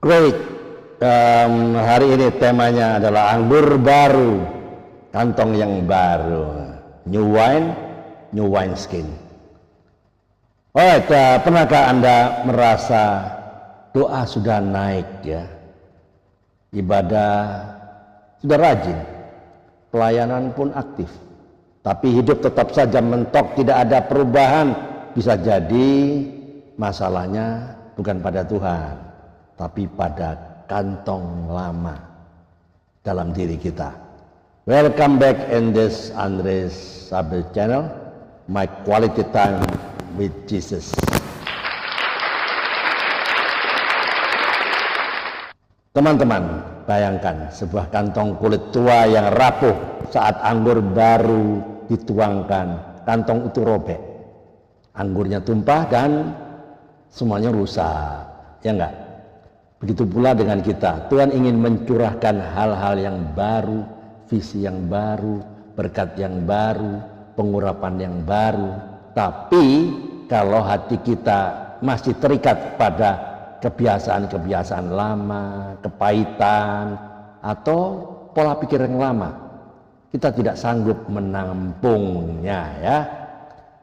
Great. Hari ini temanya adalah anggur baru, kantong yang baru, new wine skin. Alright, pernahkah Anda merasa doa sudah naik ya, ibadah sudah rajin, pelayanan pun aktif, tapi hidup tetap saja mentok, tidak ada perubahan? Bisa jadi masalahnya bukan pada Tuhan, tapi pada kantong lama dalam diri kita. Welcome back in this Andres Sabel channel, my quality time with Jesus. Teman-teman, bayangkan sebuah kantong kulit tua yang rapuh saat anggur baru dituangkan, kantong itu robek, anggurnya tumpah dan semuanya rusak, ya enggak? Begitu pula dengan kita. Tuhan ingin mencurahkan hal-hal yang baru, visi yang baru, berkat yang baru, pengurapan yang baru. Tapi kalau hati kita masih terikat pada kebiasaan-kebiasaan lama, kepahitan, atau pola pikir yang lama, kita tidak sanggup menampungnya ya.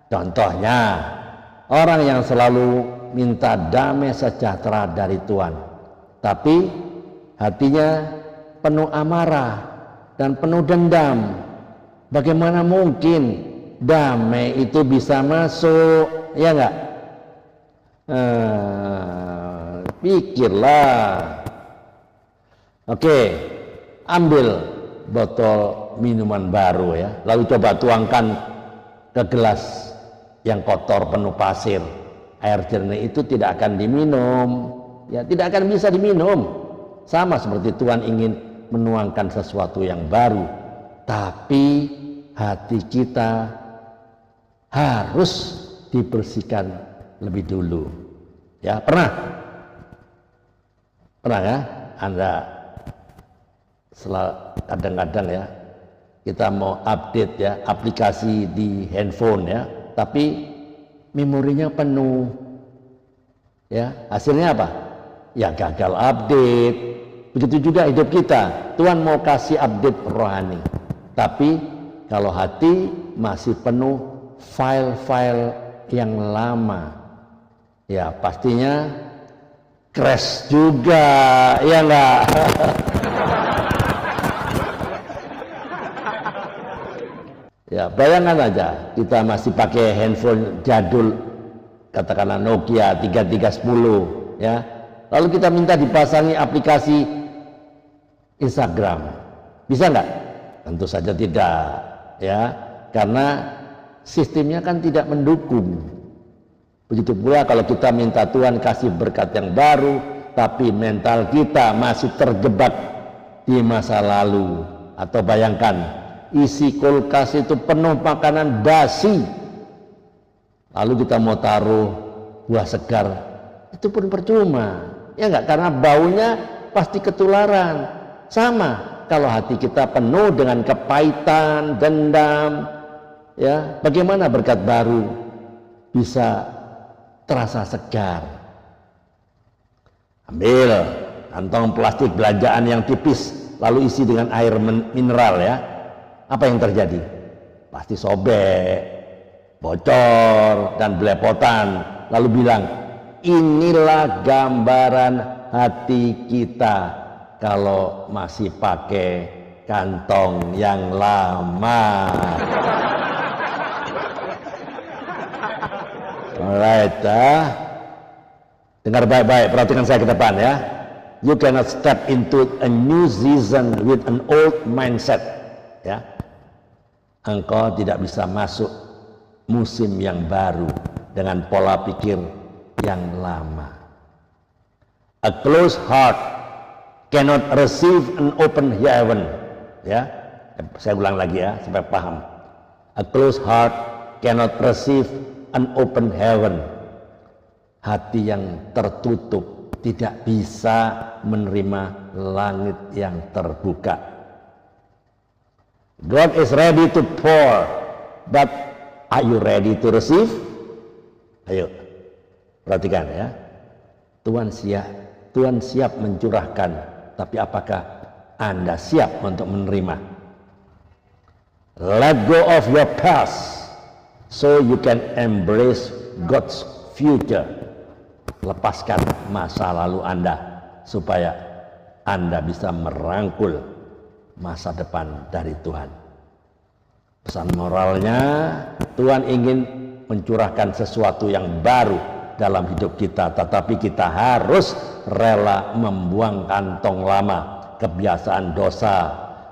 Contohnya, orang yang selalu minta damai sejahtera dari Tuhan, tapi hatinya penuh amarah dan penuh dendam. Bagaimana mungkin damai itu bisa masuk, ya enggak? Pikirlah. Oke, ambil botol minuman baru ya, lalu coba tuangkan ke gelas yang kotor penuh pasir. Air jernih itu tidak akan diminum, ya tidak akan bisa diminum. Sama seperti Tuhan ingin menuangkan sesuatu yang baru, tapi hati kita harus dibersihkan lebih dulu. Ya, pernah ya Anda kadang-kadang ya kita mau update ya aplikasi di handphone ya, tapi memorinya penuh ya, hasilnya apa? Ya gagal update. Begitu juga hidup kita. Tuhan mau kasih update rohani, tapi kalau hati masih penuh file-file yang lama, ya pastinya crash juga, ya enggak? Ya bayangkan aja, kita masih pakai handphone jadul, katakanlah Nokia 3310 ya, lalu kita minta dipasangi aplikasi Instagram, bisa enggak? Tentu saja tidak ya, karena sistemnya kan tidak mendukung. Begitu pula kalau kita minta Tuhan kasih berkat yang baru, tapi mental kita masih terjebak di masa lalu. Atau bayangkan, isi kulkas itu penuh makanan basi, lalu kita mau taruh buah segar, itu pun percuma, ya enggak? Karena baunya pasti ketularan. Sama kalau hati kita penuh dengan kepahitan, dendam, ya bagaimana berkat baru bisa terasa segar? Ambil kantong plastik belanjaan yang tipis, lalu isi dengan air mineral ya. Apa yang terjadi? Pasti sobek, bocor, dan belepotan. Lalu bilang, inilah gambaran hati kita kalau masih pakai kantong yang lama. Alright, dengar baik-baik, perhatikan saya ke depan ya. You cannot step into a new season with an old mindset. Ya, engkau tidak bisa masuk musim yang baru dengan pola pikir yang lama. A closed heart cannot receive an open heaven. Ya, saya ulang lagi ya supaya paham. A closed heart cannot receive an open heaven. Hati yang tertutup tidak bisa menerima langit yang terbuka. God is ready to pour, but are you ready to receive? Ayo, perhatikan ya. Tuhan siap Tuhan siap mencurahkan, tapi apakah Anda siap untuk menerima? Let go of your past so you can embrace God's future. Lepaskan masa lalu Anda supaya Anda bisa merangkul masa depan dari Tuhan. Pesan moralnya, Tuhan ingin mencurahkan sesuatu yang baru dalam hidup kita, tetapi kita harus rela membuang kantong lama, kebiasaan dosa,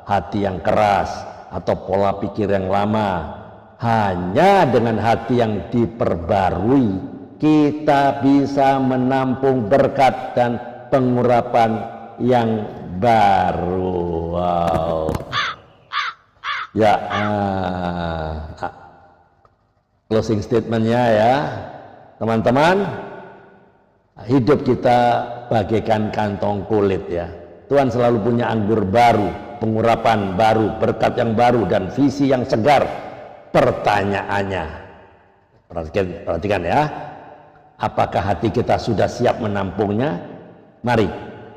hati yang keras, atau pola pikir yang lama. Hanya dengan hati yang diperbarui, kita bisa menampung berkat dan pengurapan yang baru. Wow. Ya, closing statementnya ya, teman-teman, hidup kita bagaikan kantong kulit ya. Tuhan selalu punya anggur baru, pengurapan baru, berkat yang baru, dan visi yang segar. Pertanyaannya, perhatikan ya, apakah hati kita sudah siap menampungnya? Mari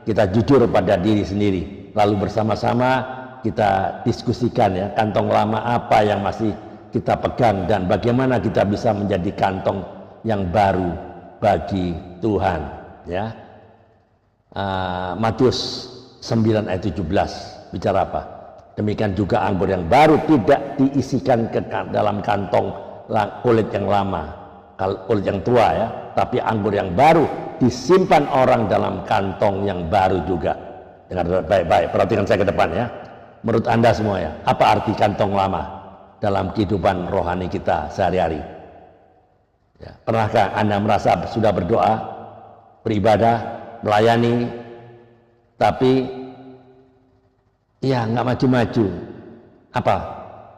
kita jujur pada diri sendiri, lalu bersama-sama kita diskusikan ya, kantong lama apa yang masih kita pegang dan bagaimana kita bisa menjadi kantong yang baru bagi Tuhan ya. Matius 9 ayat 17 bicara apa? Demikian juga anggur yang baru tidak diisikan ke dalam kantong kulit yang lama, kulit yang tua ya, tapi anggur yang baru disimpan orang dalam kantong yang baru juga. Dengar baik-baik, perhatikan saya ke depan ya. Menurut Anda semua ya, apa arti kantong lama dalam kehidupan rohani kita sehari-hari? Ya, pernahkah Anda merasa sudah berdoa, beribadah, melayani, tapi ya nggak maju-maju? Apa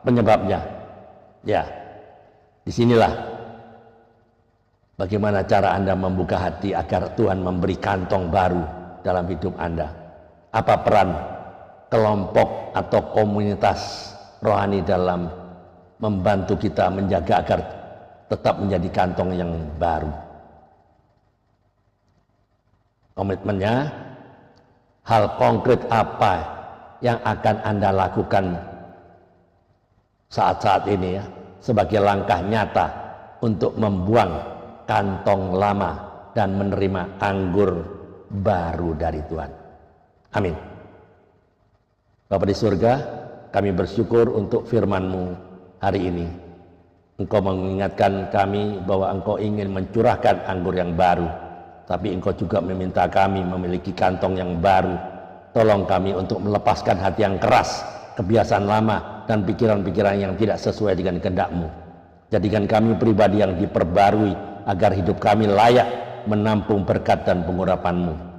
penyebabnya? Ya, disinilah bagaimana cara Anda membuka hati agar Tuhan memberi kantong baru dalam hidup Anda. Apa peran kelompok atau komunitas rohani dalam membantu kita menjaga agar tetap menjadi kantong yang baru? Komitmennya, hal konkret apa yang akan Anda lakukan saat-saat ini ya, sebagai langkah nyata untuk membuang kantong lama dan menerima anggur baru dari Tuhan. Amin. Bapa di surga, kami bersyukur untuk firman-Mu hari ini. Engkau mengingatkan kami bahwa Engkau ingin mencurahkan anggur yang baru, tapi Engkau juga meminta kami memiliki kantong yang baru. Tolong kami untuk melepaskan hati yang keras, kebiasaan lama, dan pikiran-pikiran yang tidak sesuai dengan kehendak-Mu. Jadikan kami pribadi yang diperbarui agar hidup kami layak menampung berkat dan pengurapan-Mu.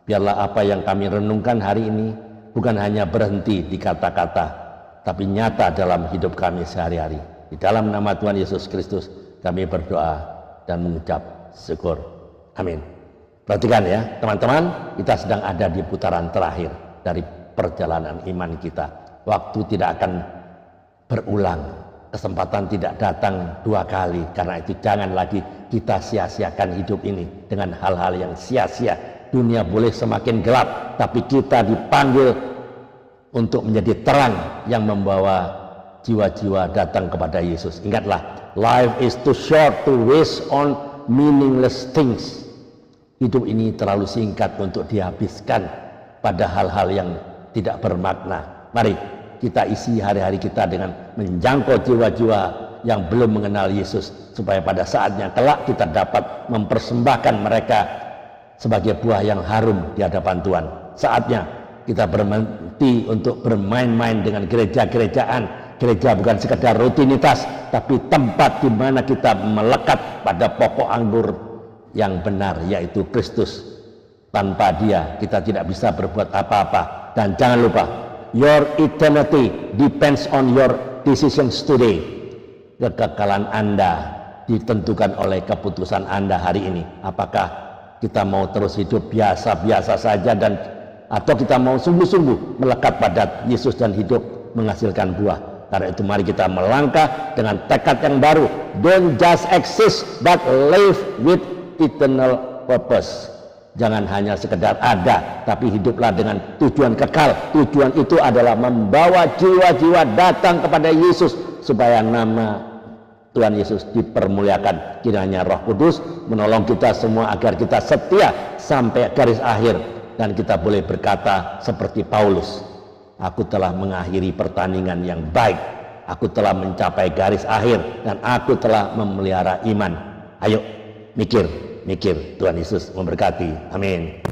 Biarlah apa yang kami renungkan hari ini bukan hanya berhenti di kata-kata, tapi nyata dalam hidup kami sehari-hari. Di dalam nama Tuhan Yesus Kristus kami berdoa dan mengucap syukur. Amin. Perhatikan ya teman-teman, kita sedang ada di putaran terakhir dari perjalanan iman kita. Waktu tidak akan berulang, kesempatan tidak datang dua kali. Karena itu jangan lagi kita sia-siakan hidup ini dengan hal-hal yang sia-sia. Dunia boleh semakin gelap, tapi kita dipanggil untuk menjadi terang yang membawa jiwa-jiwa datang kepada Yesus. Ingatlah, life is too short to waste on meaningless things. Hidup ini terlalu singkat untuk dihabiskan pada hal-hal yang tidak bermakna. Mari kita isi hari-hari kita dengan menjangkau jiwa-jiwa yang belum mengenal Yesus, supaya pada saatnya kelak kita dapat mempersembahkan mereka sebagai buah yang harum di hadapan Tuhan. Saatnya kita berhenti untuk bermain-main dengan gereja-gerejaan. Gereja bukan sekedar rutinitas, tapi tempat di mana kita melekat pada pokok anggur yang benar, yaitu Kristus. Tanpa Dia kita tidak bisa berbuat apa-apa. Dan jangan lupa, your eternity depends on your decisions today. Kekekalan Anda ditentukan oleh keputusan Anda hari ini. Apakah kita mau terus hidup biasa-biasa saja, dan atau kita mau sungguh-sungguh melekat pada Yesus dan hidup menghasilkan buah? Karena itu mari kita melangkah dengan tekad yang baru. Don't just exist but live with eternal purpose. Jangan hanya sekedar ada, tapi hiduplah dengan tujuan kekal. Tujuan itu adalah membawa jiwa-jiwa datang kepada Yesus, supaya nama Tuhan Yesus dipermuliakan. Kiranya Roh Kudus menolong kita semua agar kita setia sampai garis akhir, dan kita boleh berkata seperti Paulus, aku telah mengakhiri pertandingan yang baik, aku telah mencapai garis akhir, dan aku telah memelihara iman. Ayo mikir, Tuhan Yesus memberkati. Amin.